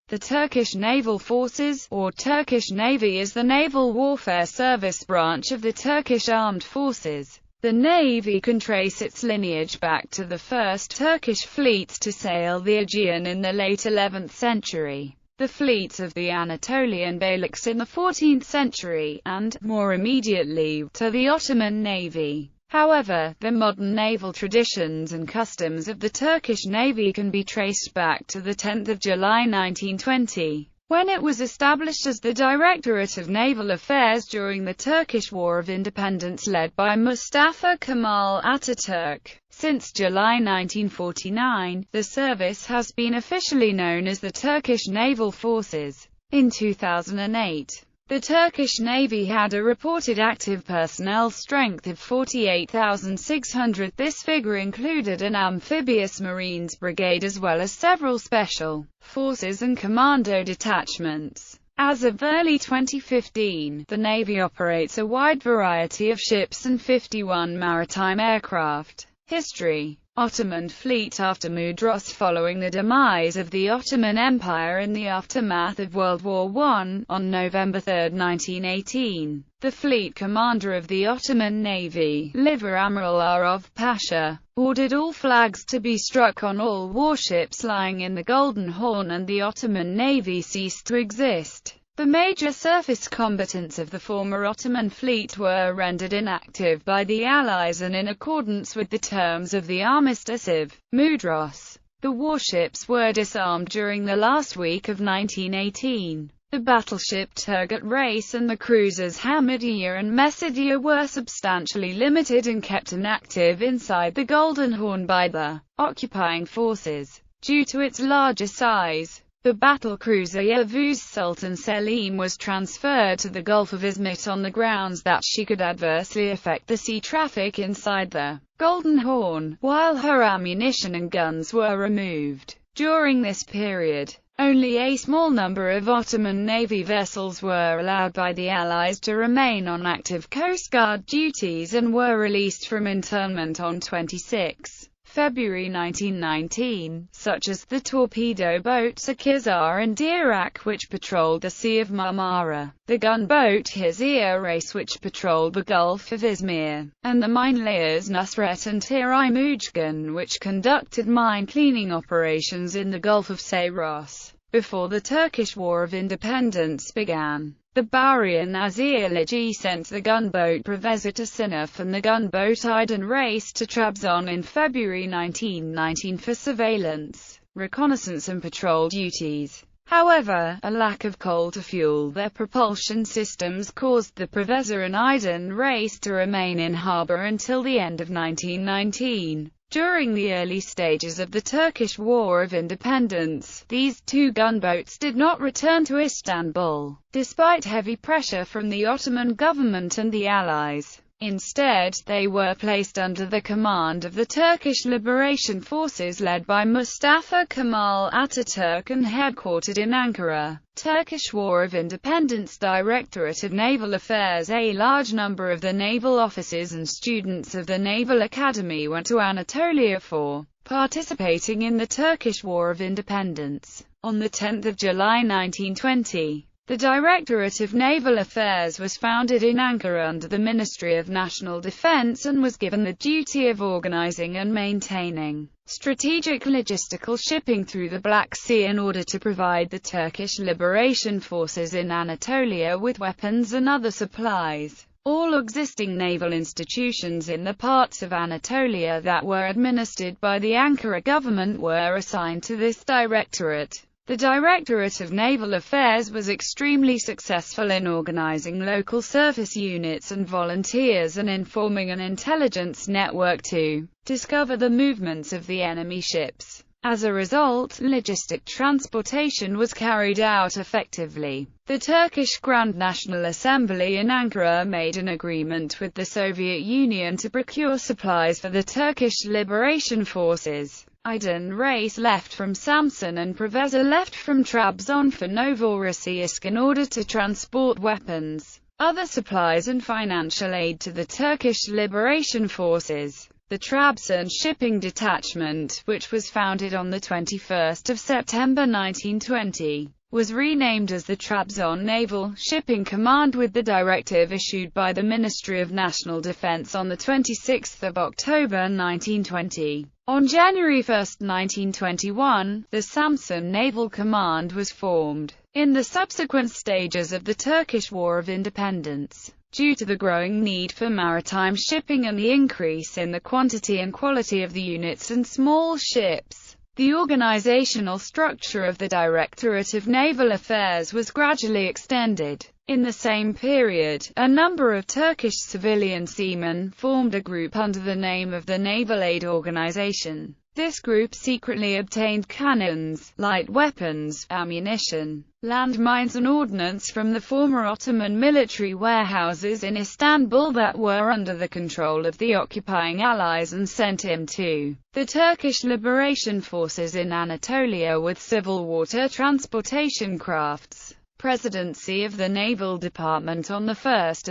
The Turkish Naval Forces, or Turkish Navy, is the naval warfare service branch of the Turkish Armed Forces. The Navy can trace its lineage back to the first Turkish fleets to sail the Aegean in the late 11th century, the fleets of the Anatolian Beyliks in the 14th century, and, more immediately, to the Ottoman Navy. However, the modern naval traditions and customs of the Turkish Navy can be traced back to the 10th of July 1920, when it was established as the Directorate of Naval Affairs during the Turkish War of Independence led by Mustafa Kemal Ataturk. Since July 1949, the service has been officially known as the Turkish Naval Forces. In 2008, the Turkish Navy had a reported active personnel strength of 48,600. This figure included an amphibious Marines brigade as well as several special forces and commando detachments. As of early 2015, the Navy operates a wide variety of ships and 51 maritime aircraft. History: Ottoman fleet after Mudros. Following the demise of the Ottoman Empire in the aftermath of World War I, on November 3, 1918, the fleet commander of the Ottoman Navy, Liver Admiral Arov Pasha, ordered all flags to be struck on all warships lying in the Golden Horn, and the Ottoman Navy ceased to exist. The major surface combatants of the former Ottoman fleet were rendered inactive by the Allies and in accordance with the terms of the Armistice of Mudros. The warships were disarmed during the last week of 1918. The battleship Turgut Reis and the cruisers Hamidiye and Mesidiye were substantially limited and kept inactive inside the Golden Horn by the occupying forces. Due to its larger size, the battlecruiser Yavuz Sultan Selim was transferred to the Gulf of Izmit on the grounds that she could adversely affect the sea traffic inside the Golden Horn, while her ammunition and guns were removed. During this period, only a small number of Ottoman Navy vessels were allowed by the Allies to remain on active Coast Guard duties and were released from internment on 26 February 1919, such as the torpedo boats Akizar and Dirak, which patrolled the Sea of Marmara, the gunboat Hizir Race, which patrolled the Gulf of Izmir, and the mine-layers Nusret and Tirai Mujgan, which conducted mine-cleaning operations in the Gulf of Sayros. Before the Turkish War of Independence began, the Bahriya Nazir Ligi sent the gunboat Preveza to Sinaf and the gunboat Aydın Race to Trabzon in February 1919 for surveillance, reconnaissance and patrol duties. However, a lack of coal to fuel their propulsion systems caused the Preveza and Aydın Race to remain in harbor until the end of 1919. During the early stages of the Turkish War of Independence, these two gunboats did not return to Istanbul, despite heavy pressure from the Ottoman government and the Allies. Instead, they were placed under the command of the Turkish Liberation Forces led by Mustafa Kemal Ataturk and headquartered in Ankara. Turkish War of Independence Directorate of Naval Affairs. A large number of the naval officers and students of the Naval Academy went to Anatolia for participating in the Turkish War of Independence. On the 10th of July 1920, the Directorate of Naval Affairs was founded in Ankara under the Ministry of National Defense and was given the duty of organizing and maintaining strategic logistical shipping through the Black Sea in order to provide the Turkish Liberation Forces in Anatolia with weapons and other supplies. All existing naval institutions in the parts of Anatolia that were administered by the Ankara government were assigned to this directorate. The Directorate of Naval Affairs was extremely successful in organizing local service units and volunteers and in forming an intelligence network to discover the movements of the enemy ships. As a result, logistic transportation was carried out effectively. The Turkish Grand National Assembly in Ankara made an agreement with the Soviet Union to procure supplies for the Turkish Liberation Forces. Aydın Race left from Samsun and Preveza left from Trabzon for Novorossiysk in order to transport weapons, other supplies and financial aid to the Turkish Liberation Forces. The Trabzon Shipping Detachment, which was founded on 21 September 1920, was renamed as the Trabzon Naval Shipping Command with the directive issued by the Ministry of National Defense on 26 October 1920. On January 1, 1921, the Samsun Naval Command was formed. In the subsequent stages of the Turkish War of Independence, due to the growing need for maritime shipping and the increase in the quantity and quality of the units and small ships, the organizational structure of the Directorate of Naval Affairs was gradually extended. In the same period, a number of Turkish civilian seamen formed a group under the name of the Naval Aid Organization. This group secretly obtained cannons, light weapons, ammunition, landmines and ordnance from the former Ottoman military warehouses in Istanbul that were under the control of the occupying Allies and sent him to the Turkish Liberation Forces in Anatolia with civil water transportation crafts. Presidency of the Naval Department on 1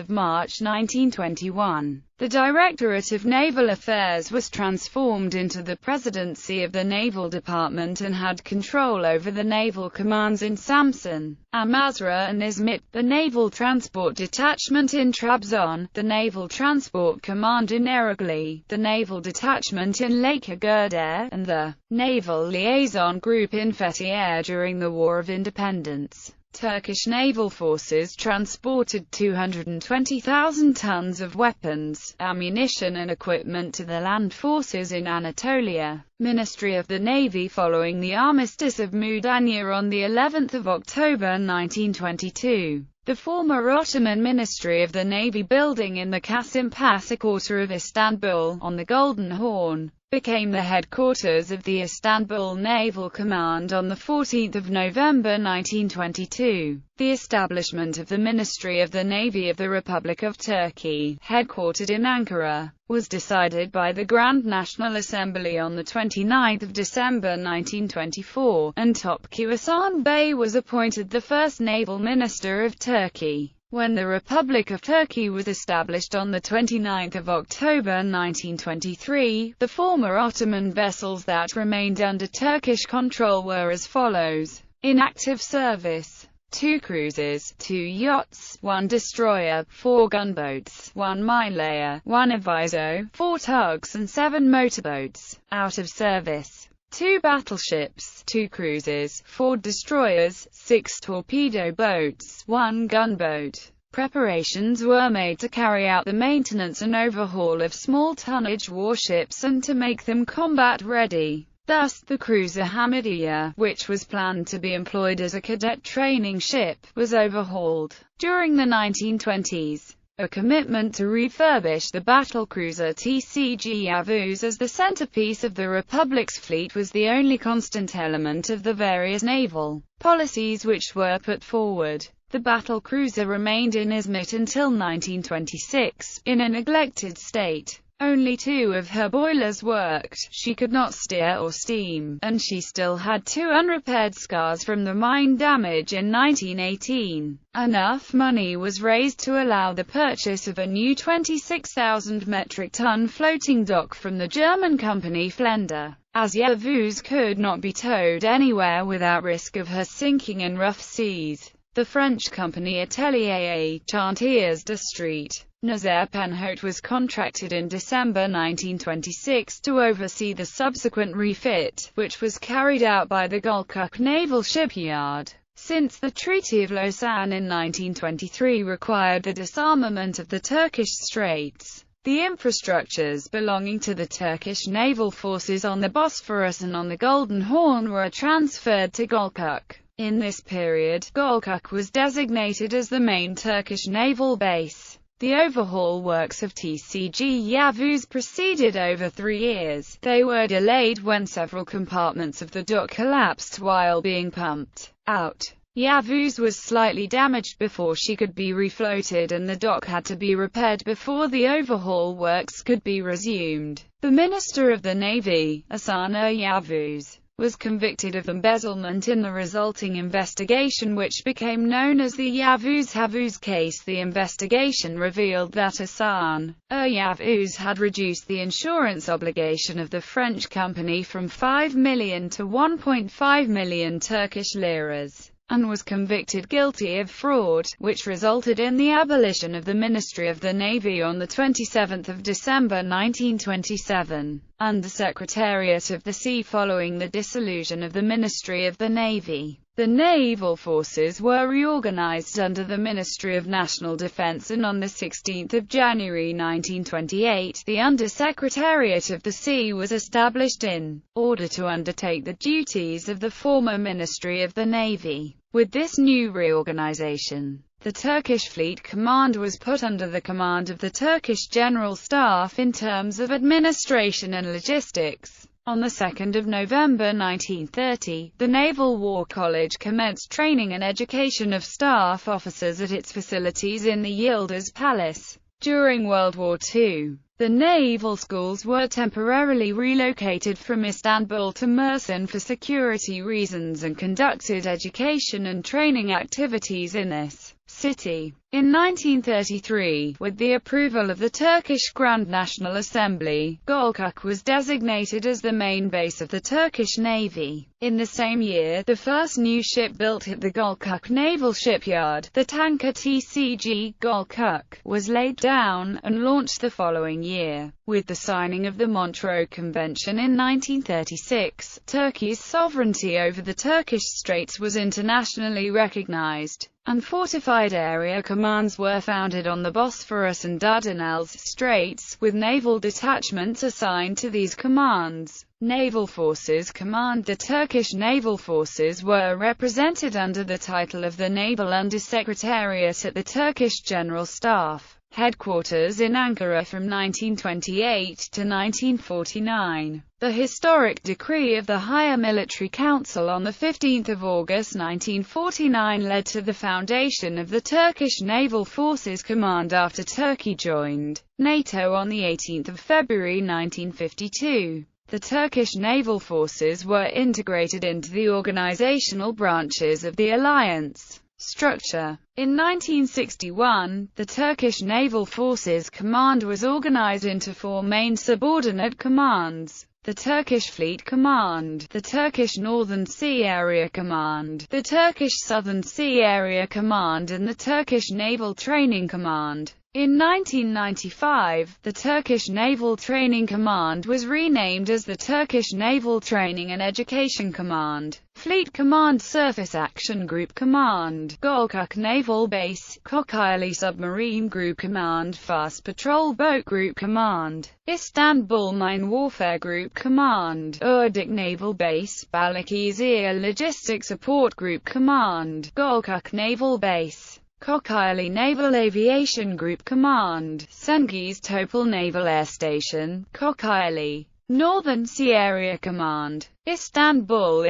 March 1921. The Directorate of Naval Affairs was transformed into the Presidency of the Naval Department and had control over the naval commands in Samsun, Amasra and Izmit, the Naval Transport Detachment in Trabzon, the Naval Transport Command in Ereğli, the Naval Detachment in Lake Agirder, and the Naval Liaison Group in Fethiye during the War of Independence. Turkish naval forces transported 220,000 tons of weapons, ammunition and equipment to the land forces in Anatolia. Ministry of the Navy following the Armistice of Mudanya on the 11th of October 1922. The former Ottoman Ministry of the Navy building in the Kasımpaşa quarter of Istanbul, on the Golden Horn, became the headquarters of the Istanbul Naval Command on 14 November 1922. The establishment of the Ministry of the Navy of the Republic of Turkey, headquartered in Ankara, was decided by the Grand National Assembly on 29 December 1924, and Topçu Hasan Bey was appointed the first naval minister of Turkey. When the Republic of Turkey was established on 29 October 1923, the former Ottoman vessels that remained under Turkish control were as follows. In active service: 2 cruisers, 2 yachts, 1 destroyer, 4 gunboats, 1 minelayer, 1 aviso, 4 tugs and 7 motorboats. Out of service: 2 battleships, 2 cruisers, 4 destroyers, 6 torpedo boats, 1 gunboat. Preparations were made to carry out the maintenance and overhaul of small tonnage warships and to make them combat-ready. Thus, the cruiser Hamidiyye, which was planned to be employed as a cadet training ship, was overhauled. During the 1920s, a commitment to refurbish the battlecruiser TCG Yavuz as the centerpiece of the Republic's fleet was the only constant element of the various naval policies which were put forward. The battlecruiser remained in Izmit until 1926, in a neglected state. Only 2 of her boilers worked, she could not steer or steam, and she still had 2 unrepaired scars from the mine damage in 1918. Enough money was raised to allow the purchase of a new 26,000 metric ton floating dock from the German company Flender, as Yavuz could not be towed anywhere without risk of her sinking in rough seas. The French company Atelier Chantiers de Street, Nazaire Penhaut was contracted in December 1926 to oversee the subsequent refit, which was carried out by the Gölcük Naval Shipyard. Since the Treaty of Lausanne in 1923 required the disarmament of the Turkish Straits, the infrastructures belonging to the Turkish naval forces on the Bosphorus and on the Golden Horn were transferred to Gölcük. In this period, Gölcük was designated as the main Turkish naval base. The overhaul works of TCG Yavuz proceeded over 3 years. They were delayed when several compartments of the dock collapsed while being pumped out. Yavuz was slightly damaged before she could be refloated and the dock had to be repaired before the overhaul works could be resumed. The Minister of the Navy, Hasan Yavuz, was convicted of embezzlement in the resulting investigation which became known as the Yavuz-Havuz case. The investigation revealed that Hasan Yavuz had reduced the insurance obligation of the French company from 5 million to 1.5 million Turkish liras. and was convicted guilty of fraud, which resulted in the abolition of the Ministry of the Navy on 27 December 1927, and the Secretariat of the Sea following the dissolution of the Ministry of the Navy. The naval forces were reorganized under the Ministry of National Defense, and on 16 January 1928, the Under-Secretariat of the Sea was established in order to undertake the duties of the former Ministry of the Navy. With this new reorganization, the Turkish Fleet Command was put under the command of the Turkish General Staff in terms of administration and logistics. On 2 November 1930, the Naval War College commenced training and education of staff officers at its facilities in the Yildiz Palace. During World War II, the naval schools were temporarily relocated from Istanbul to Mersin for security reasons and conducted education and training activities in this city. In 1933, with the approval of the Turkish Grand National Assembly, Gölcük was designated as the main base of the Turkish Navy. In the same year, the first new ship built at the Gölcük Naval Shipyard, the tanker TCG Gölcük, was laid down, and launched the following year. With the signing of the Montreux Convention in 1936, Turkey's sovereignty over the Turkish Straits was internationally recognized, and fortified area commands were founded on the Bosphorus and Dardanelles Straits, with naval detachments assigned to these commands. Naval Forces Command. The Turkish Naval Forces were represented under the title of the Naval Under-Secretariat at the Turkish General Staff headquarters in Ankara from 1928 to 1949. The historic decree of the Higher Military Council on 15 August 1949 led to the foundation of the Turkish Naval Forces Command after Turkey joined NATO on 18 February 1952. The Turkish naval forces were integrated into the organizational branches of the alliance structure. In 1961, the Turkish Naval Forces Command was organized into four main subordinate commands: the Turkish Fleet Command, the Turkish Northern Sea Area Command, the Turkish Southern Sea Area Command, and the Turkish Naval Training Command. In 1995, the Turkish Naval Training Command was renamed as the Turkish Naval Training and Education Command. Fleet Command, Surface Action Group Command, Gölcük Naval Base, Kocaeli Submarine Group Command, Fast Patrol Boat Group Command, Istanbul Mine Warfare Group Command, Urdik Naval Base, Balıkesir Logistics Support Group Command, Gölcük Naval Base, Kocaeli Naval Aviation Group Command, Cengiz Topal Naval Air Station, Kocaeli Northern Sea Area Command, Istanbul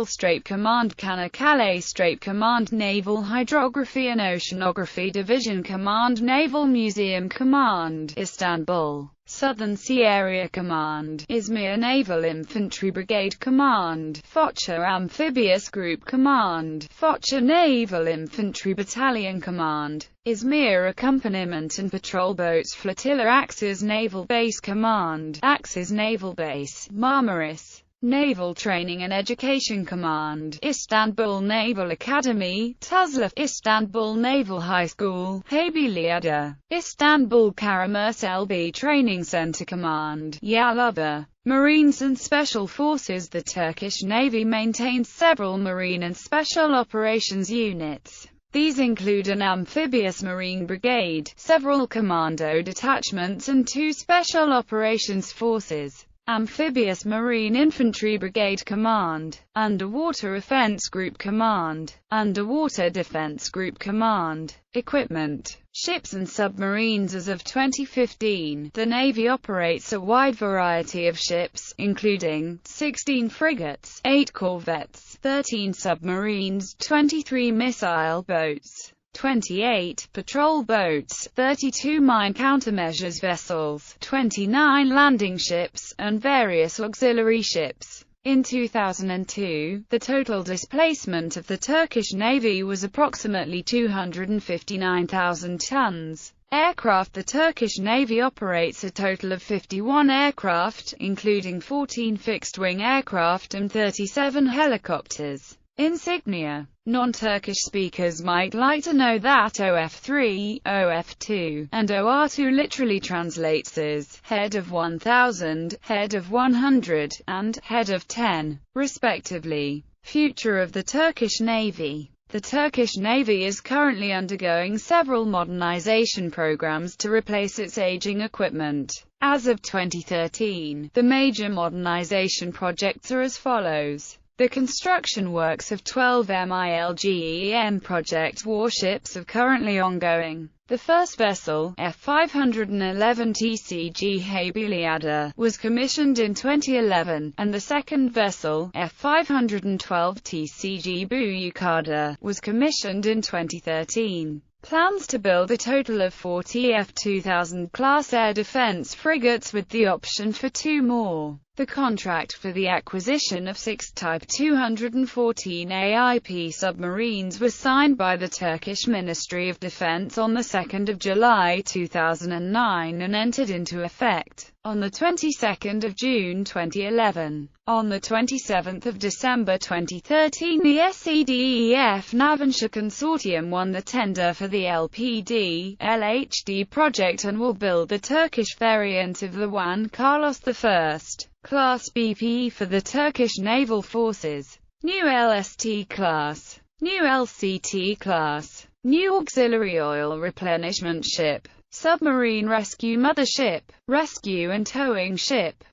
Strait Command, Çanakkale Strait Command, Naval Hydrography and Oceanography Division Command, Naval Museum Command, Istanbul Southern Sea Area Command, Izmir Naval Infantry Brigade Command, Foça Amphibious Group Command, Foça Naval Infantry Battalion Command, Izmir Accompaniment and Patrol Boats Flotilla, Axis Naval Base Command, Axis Naval Base, Marmaris Naval Training and Education Command, Istanbul Naval Academy, Tuzla, Istanbul Naval High School, Heybeliada, Istanbul Karamürselby Training Center Command, Yaluba. Marines and Special Forces. The Turkish Navy maintains several marine and special operations units. These include an amphibious marine brigade, several commando detachments and two special operations forces: Amphibious Marine Infantry Brigade Command, Underwater Offense Group Command, Underwater Defense Group Command. Equipment: ships and submarines. As of 2015, the Navy operates a wide variety of ships, including 16 frigates, 8 corvettes, 13 submarines, 23 missile boats, 28 patrol boats, 32 mine countermeasures vessels, 29 landing ships, and various auxiliary ships. In 2002, the total displacement of the Turkish Navy was approximately 259,000 tons. Aircraft: the Turkish Navy operates a total of 51 aircraft, including 14 fixed-wing aircraft and 37 helicopters. Insignia. Non-Turkish speakers might like to know that OF3, OF2, and OR2 literally translates as head of 1000, head of 100, and head of 10, respectively. Future of the Turkish Navy. The Turkish Navy is currently undergoing several modernization programs to replace its aging equipment. As of 2013, the major modernization projects are as follows. The construction works of 12 MILGEM project warships are currently ongoing. The first vessel, F-511 TCG Heybeliada, was commissioned in 2011, and the second vessel, F-512 TCG Büyükada, was commissioned in 2013. Plans to build a total of 40 F-2000 class air defense frigates with the option for 2 more. The contract for the acquisition of 6 Type 214 AIP submarines was signed by the Turkish Ministry of Defense on 2 July 2009 and entered into effect on 22 June 2011. On 27 December 2013, the SEDEF Navansha Consortium won the tender for the LPD-LHD project and will build the Turkish variant of the Juan Carlos I class BPE for the Turkish Naval Forces. New LST class, new LCT class, new auxiliary oil replenishment ship, submarine rescue mothership, rescue and towing ship.